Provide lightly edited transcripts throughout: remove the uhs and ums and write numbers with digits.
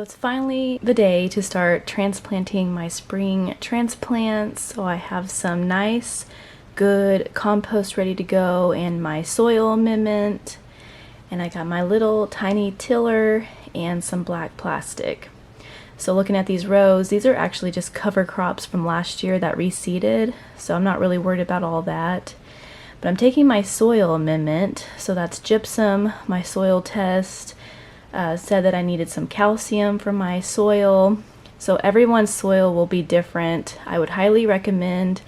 it's finally the day to start transplanting my spring transplants. So I have some nice, good compost ready to go and my soil amendment. And I got my little tiny tiller and some black plastic. So looking at these rows, these are actually just cover crops from last year that reseeded. So I'm not really worried about all that. But I'm taking my soil amendment. So that's gypsum, my soil test. Said that I needed some calcium for my soil. So everyone's soil will be different. I would highly recommend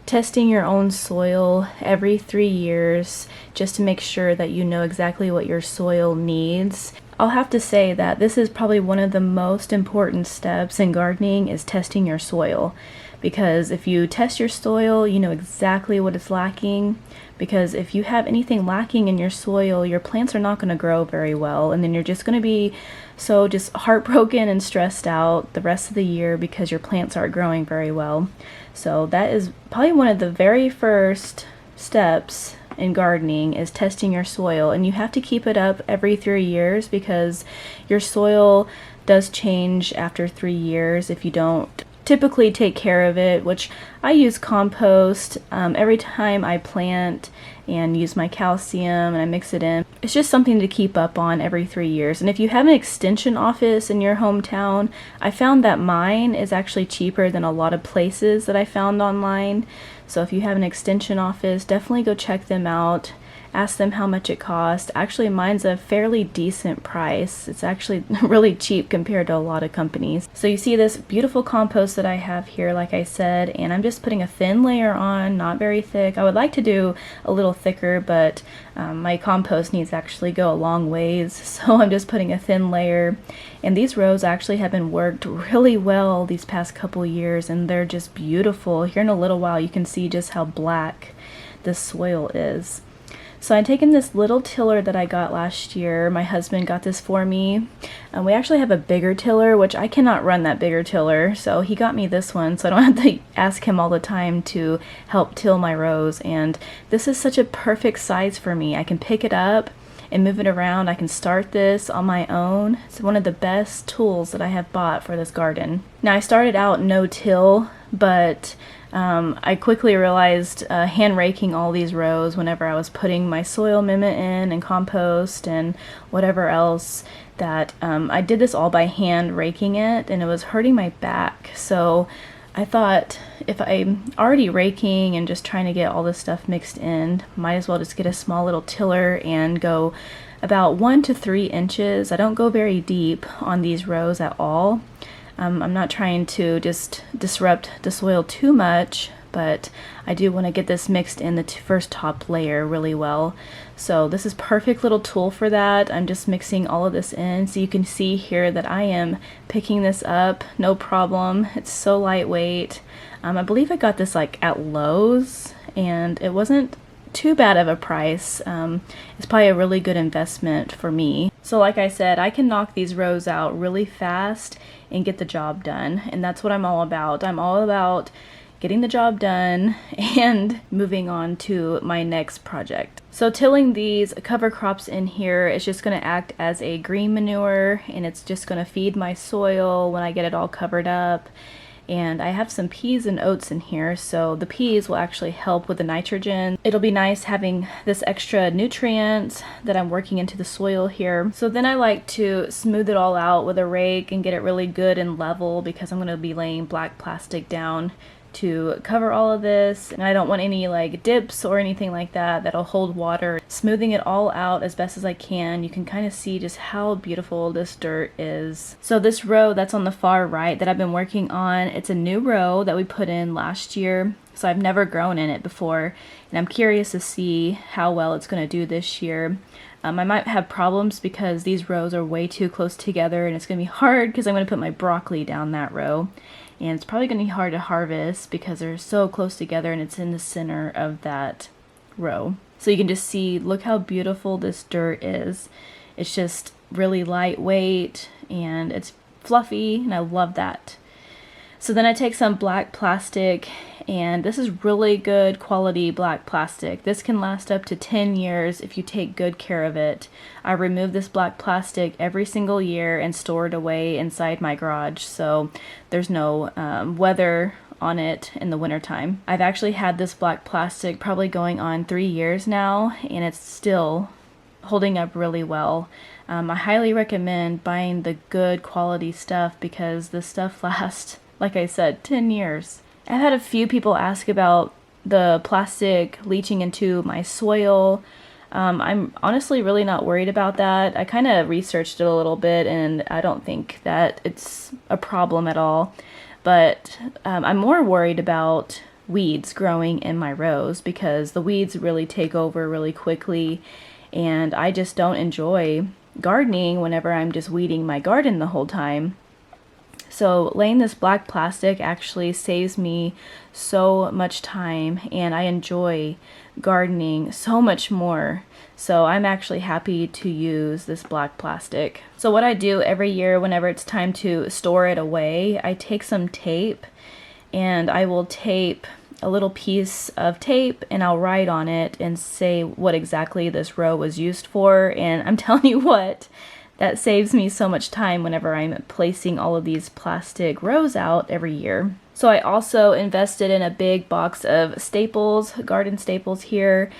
testing your own soil every 3 years just to make sure that you know exactly what your soil needs. I'll have to say that this is probably one of the most important steps in gardening is testing your soil. Because if you test your soil, you know exactly what it's lacking. Because if you have anything lacking in your soil, your plants are not going to grow very well. And then you're just going to be so just heartbroken and stressed out the rest of the year because your plants aren't growing very well. So that is probably one of the very first steps in gardening is testing your soil. And you have to keep it up every 3 years because your soil does change after 3 years if you don't typically take care of it, which I use compost every time I plant and use my calcium and I mix it in. It's just something to keep up on every 3 years. And if you have an extension office in your hometown, I found that mine is actually cheaper than a lot of places that I found online. So if you have an extension office, definitely go check them out. Ask them how much it costs. Actually, mine's a fairly decent price. It's actually really cheap compared to a lot of companies. So you see this beautiful compost that I have here, like I said, and I'm just putting a thin layer on, not very thick. I would like to do a little thicker, but my compost needs to actually go a long ways. So I'm just putting a thin layer. And these rows actually have been worked really well these past couple years, and they're just beautiful. Here in a little while, you can see just how black the soil is. So I've taken this little tiller that I got last year. My husband got this for me. We actually have a bigger tiller, which I cannot run that bigger tiller. So he got me this one so I don't have to ask him all the time to help till my rows. And this is such a perfect size for me. I can pick it up and move it around. I can start this on my own. It's one of the best tools that I have bought for this garden. Now I started out no-till, but I quickly realized hand raking all these rows whenever I was putting my soil amendment in and compost and whatever else that I did this all by hand raking it, and it was hurting my back. So I thought if I'm already raking and just trying to get all this stuff mixed in, might as well just get a small little tiller and go about 1 to 3 inches. I don't go very deep on these rows at all. I'm not trying to just disrupt the soil too much, but I do want to get this mixed in the first top layer really well. So this is perfect little tool for that. I'm just mixing all of this in, so you can see here that I am picking this up, no problem. It's so lightweight. I believe I got this like at Lowe's, and it wasn't too bad of a price. It's probably a really good investment for me. So like I said, I can knock these rows out really fast and get the job done, and that's what I'm all about. I'm all about getting the job done and moving on to my next project. So tilling these cover crops in here is just going to act as a green manure, and it's just going to feed my soil when I get it all covered up. And I have some peas and oats in here, so the peas will actually help with the nitrogen. It'll be nice having this extra nutrients that I'm working into the soil here. So then I like to smooth it all out with a rake and get it really good and level, because I'm going to be laying black plastic down to cover all of this, and I don't want any like dips or anything like that that'll hold water. Smoothing it all out as best as I can. You can kind of see just how beautiful this dirt is. So this row that's on the far right that I've been working on, it's a new row that we put in last year, so I've never grown in it before, and I'm curious to see how well it's going to do this year. I might have problems because these rows are way too close together, and it's going to be hard because I'm going to put my broccoli down that row. And it's probably going to be hard to harvest because they're so close together and it's in the center of that row. So you can just see, look how beautiful this dirt is. It's just really lightweight and it's fluffy, and I love that. So then I take some black plastic, and this is really good quality black plastic. This can last up to 10 years if you take good care of it. I remove this black plastic every single year and store it away inside my garage, so there's no weather on it in the wintertime. I've actually had this black plastic probably going on 3 years now, and it's still holding up really well. I highly recommend buying the good quality stuff because this stuff lasts, like I said, 10 years. I've had a few people ask about the plastic leaching into my soil. I'm honestly really not worried about that. I kind of researched it a little bit, and I don't think that it's a problem at all. But I'm more worried about weeds growing in my rows because the weeds really take over really quickly, and I just don't enjoy gardening whenever I'm just weeding my garden the whole time. So laying this black plastic actually saves me so much time, and I enjoy gardening so much more. So I'm actually happy to use this black plastic. So what I do every year whenever it's time to store it away, I take some tape and I will tape a little piece of tape and I'll write on it and say what exactly this row was used for. And I'm telling you what, that saves me so much time whenever I'm placing all of these plastic rows out every year. So I also invested in a big box of staples, garden staples here,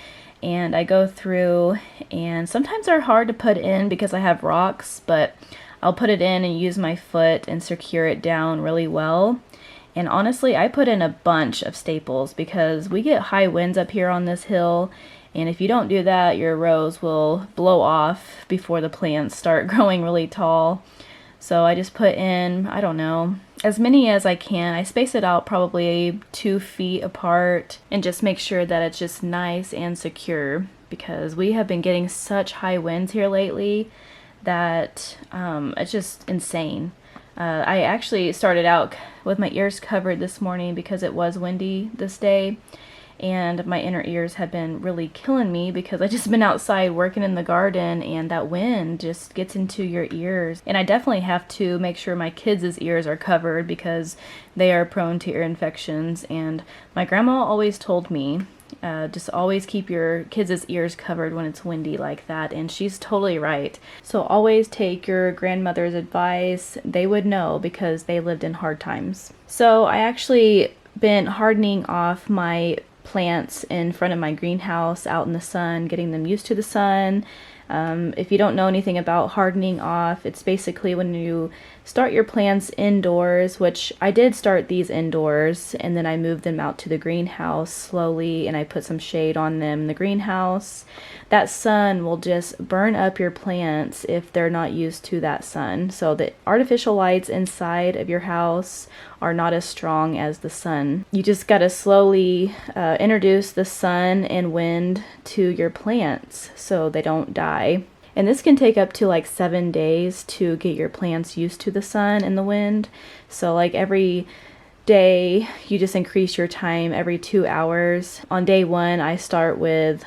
and I go through, and sometimes they're hard to put in because I have rocks, but I'll put it in and use my foot and secure it down really well. And honestly, I put in a bunch of staples because we get high winds up here on this hill, and if you don't do that, your rows will blow off before the plants start growing really tall. So I just put in, I don't know, as many as I can. I space it out probably 2 feet apart and just make sure that it's just nice and secure because we have been getting such high winds here lately that it's just insane. I actually started out with my ears covered this morning because it was windy this day, and my inner ears have been really killing me because I just been outside working in the garden, and that wind just gets into your ears. And I definitely have to make sure my kids' ears are covered because they are prone to ear infections. And my grandma always told me, just always keep your kids' ears covered when it's windy like that, and she's totally right. So always take your grandmother's advice. They would know because they lived in hard times. So I actually been hardening off my plants in front of my greenhouse out in the sun, getting them used to the sun. If you don't know anything about hardening off, it's basically when you start your plants indoors, which I did start these indoors, and then I moved them out to the greenhouse slowly, and I put some shade on them in the greenhouse. That sun will just burn up your plants if they're not used to that sun. So the artificial lights inside of your house are not as strong as the sun. You just gotta slowly introduce the sun and wind to your plants so they don't die. And this can take up to like 7 days to get your plants used to the sun and the wind. So like every day you just increase your time every 2 hours. On day 1 I start with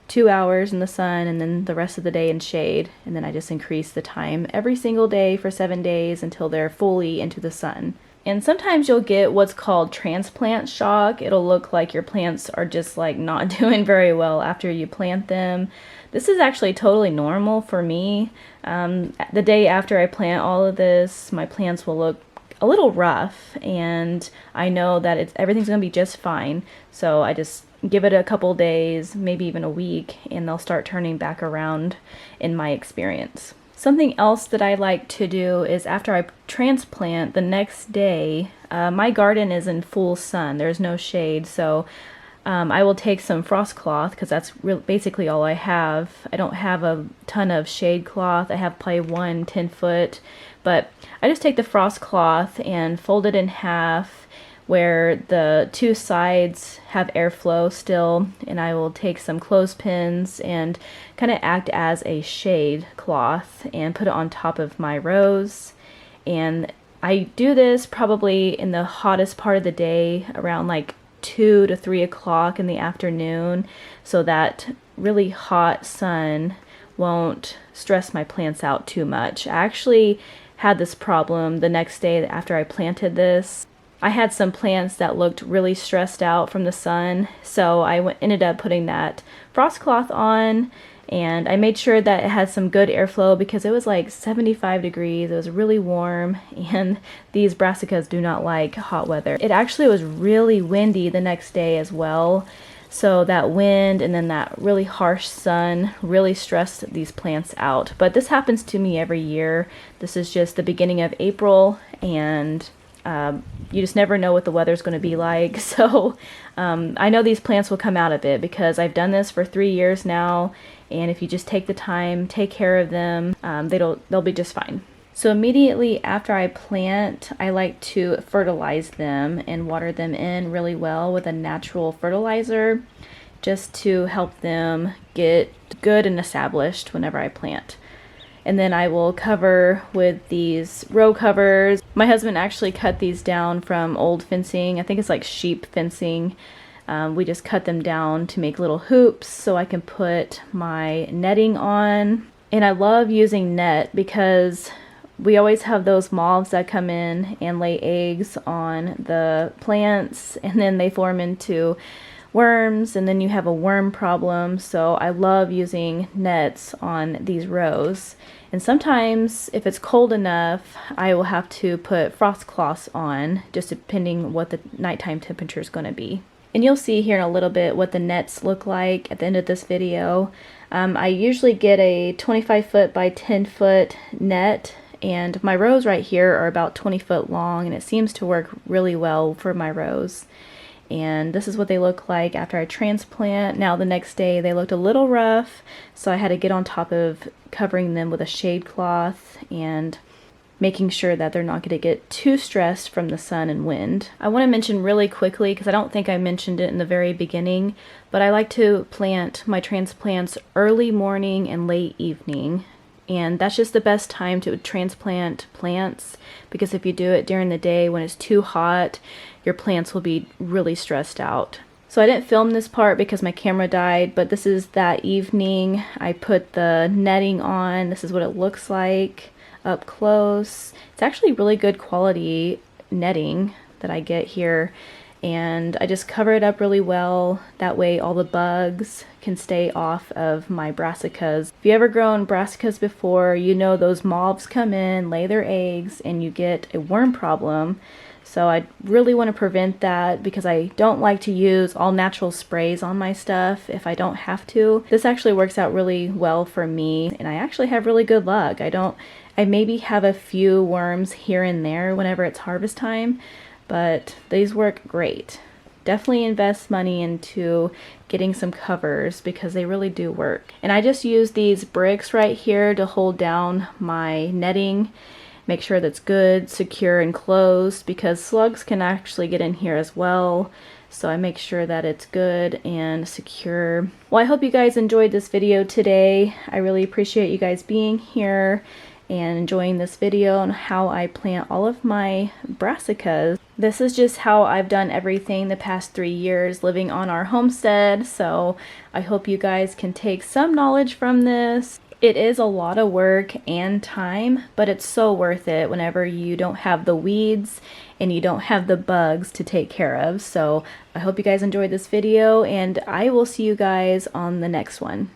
2 hours in the sun and then the rest of the day in shade, and then I just increase the time every single day for 7 days until they're fully into the sun. And sometimes you'll get what's called transplant shock. It'll look like your plants are just like not doing very well after you plant them. This is actually totally normal for me. The day after I plant all of this, my plants will look a little rough, and I know that everything's gonna be just fine. So I just give it a couple days, maybe even a week, and they'll start turning back around in my experience. Something else that I like to do is after I transplant the next day, my garden is in full sun. There's no shade, so I will take some frost cloth because that's basically all I have. I don't have a ton of shade cloth. I have probably 1 10-foot, but I just take the frost cloth and fold it in half where the 2 sides have airflow still, and I will take some clothespins and kind of act as a shade cloth and put it on top of my rows. And I do this probably in the hottest part of the day around like 2 to 3 o'clock in the afternoon, so that really hot sun won't stress my plants out too much. I actually had this problem the next day after I planted this. I had some plants that looked really stressed out from the sun, so I ended up putting that frost cloth on, and I made sure that it had some good airflow because it was like 75 degrees. It was really warm, and these brassicas do not like hot weather. It actually was really windy the next day as well, so that wind and then that really harsh sun really stressed these plants out. But this happens to me every year. This is just the beginning of April, and you just never know what the weather's going to be like. So I know these plants will come out of it because I've done this for 3 years now, and if you just take the time, take care of them, they'll be just fine. So immediately after I plant, I like to fertilize them and water them in really well with a natural fertilizer, just to help them get good and established whenever I plant. And then I will cover with these row covers. My husband actually cut these down from old fencing. I think it's like sheep fencing. We just cut them down to make little hoops so I can put my netting on. And I love using net because we always have those moths that come in and lay eggs on the plants, and then they form into worms, and then you have a worm problem. So I love using nets on these rows. And sometimes if it's cold enough, I will have to put frost cloths on, just depending what the nighttime temperature is going to be. And you'll see here in a little bit what the nets look like at the end of this video. I usually get a 25 foot by 10 foot net, and my rows right here are about 20 foot long, and it seems to work really well for my rows. And this is what they look like after I transplant. Now the next day they looked a little rough, so I had to get on top of covering them with a shade cloth and making sure that they're not going to get too stressed from the sun and wind. I want to mention really quickly, because I don't think I mentioned it in the very beginning, but I like to plant my transplants early morning and late evening. And that's just the best time to transplant plants, because if you do it during the day when it's too hot, your plants will be really stressed out. So I didn't film this part because my camera died, but this is that evening. I put the netting on. This is what it looks like up close. It's actually really good quality netting that I get here, and I just cover it up really well. That way all the bugs can stay off of my brassicas. If you ever grown brassicas before, you know those moths come in, lay their eggs, and you get a worm problem. So I really want to prevent that, because I don't like to use all natural sprays on my stuff if I don't have to. This actually works out really well for me, and I actually have really good luck. I maybe have a few worms here and there whenever it's harvest time, but these work great. Definitely invest money into getting some covers because they really do work. And I just use these bricks right here to hold down my netting. Make sure that's good, secure, and closed, because slugs can actually get in here as well. So I make sure that it's good and secure. Well, I hope you guys enjoyed this video today. I really appreciate you guys being here and enjoying this video on how I plant all of my brassicas. This is just how I've done everything the past 3 years living on our homestead, so I hope you guys can take some knowledge from this. It is a lot of work and time, but it's so worth it whenever you don't have the weeds and you don't have the bugs to take care of. So I hope you guys enjoyed this video, and I will see you guys on the next one.